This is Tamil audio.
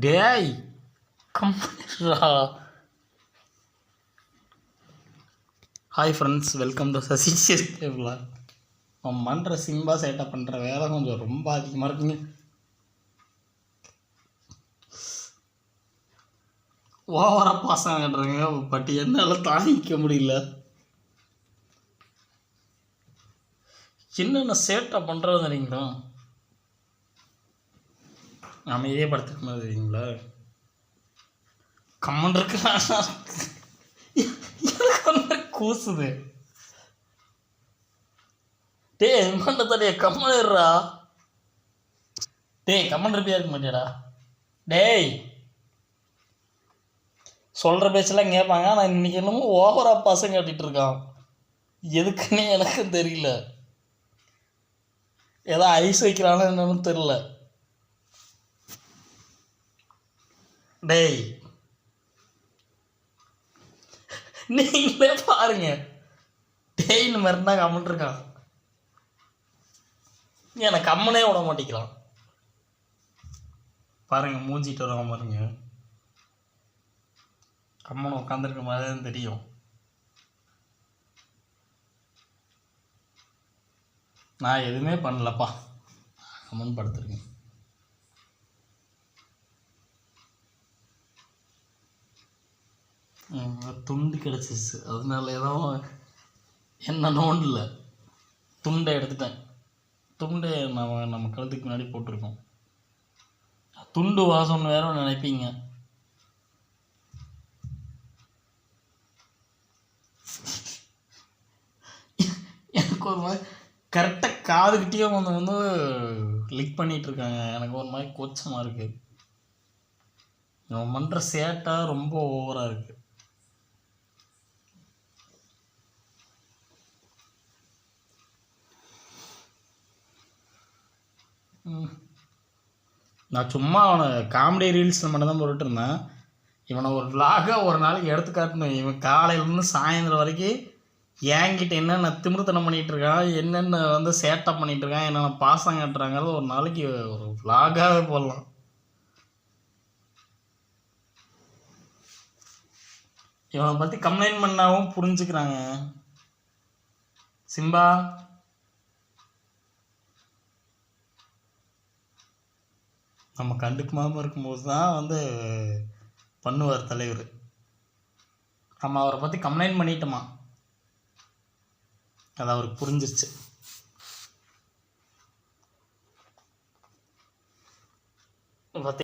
டேய் கம்ரா. Hi friends, welcome to Sasi சிரிக்கேவ்லா. அவன் பண்ணுற சிம்பா சேட்டை பண்ணுற வேலை கொஞ்சம் ரொம்ப அதிகமாக இருக்குங்க. ஓவராக பாசம் கட்டுறேங்க, பட் என்னால் தாங்கிக்க முடியல. என்னென்ன சேட்டை பண்ணுறது தெரியுங்களா? அமைதியே படுத்துக்க மாதிரி தெரியுங்களா? கம்மன் இருக்கு கூசுது. டேய் மண்ட தடைய கம்மன் இருறா. டேய் கம்மன் இருப்பியா இருக்க மாட்டியாடா? டேய் சொல்கிற பேச்செல்லாம் கேட்பாங்க. நான் இன்றைக்கி என்னமோ ஓவராக பசங்க கட்டிகிட்டு இருக்கான். எதுக்குன்னு எனக்கும் தெரியல. ஏதோ ஐஸ் வைக்கிறானோ என்னன்னு தெரியல. டேய் நீங்களே பாருங்க. டேய்னு மாதிரினா கம்மன் இருக்கான். எனக்கு கம்மனே விட மாட்டேங்கிறான். பாருங்க, மூஞ்சிட்டு வர பாருங்க. கம்மன் உட்காந்துருக்க மாதிரி தான் தெரியும். நான் எதுவுமே பண்ணலப்பா, கம்மன் படுத்துருக்கேன். துண்டு கிடச்சிச்சு, அதனால ஏதோ என்ன நோண்டல. துண்டை எடுத்துட்டேன். துண்டை நம்ம கழுத்துக்கு முன்னாடி போட்டிருக்கோம். துண்டு வாசம்னு வேற நினைப்பீங்க. எனக்கு ஒரு மாதிரி கரெக்டாக காதுகிட்டே வந்து லிக் பண்ணிகிட்டு இருக்காங்க. எனக்கு ஒரு மாதிரி கூச்சமாக இருக்குது. நம்ம பண்ணுற சேட்டை ரொம்ப ஓவராக இருக்குது. நான் சும்மா அவனை காமெடி ரீல்ஸில் மட்டும்தான் போட்டுட்டு இருந்தேன். இவனை ஒரு விலாகாக ஒரு நாளைக்கு எடுத்து காட்டணும். இவன் காலையிலேருந்து சாயந்தரம் வரைக்கும் என்கிட்ட என்னென்ன திமிர்த்தனம் பண்ணிகிட்டு இருக்கான், என்னென்ன வந்து சேட்டை பண்ணிகிட்டு இருக்கான், என்னென்ன பாசம் காட்டுறாங்கிறது ஒரு நாளைக்கு ஒரு விலாகாகவே போடலாம். இவனை பற்றி கம்ப்ளைண்ட் பண்ணாவும் புரிஞ்சுக்கிறாங்க. சிம்பா நம்ம கண்டுக்காமல் இருக்கும்போது தான் வந்து பண்ணுவார் தலைவர். நம்ம அவரை பற்றி கம்ப்ளைண்ட் பண்ணிட்டோமா, அது அவருக்கு புரிஞ்சிருச்சு.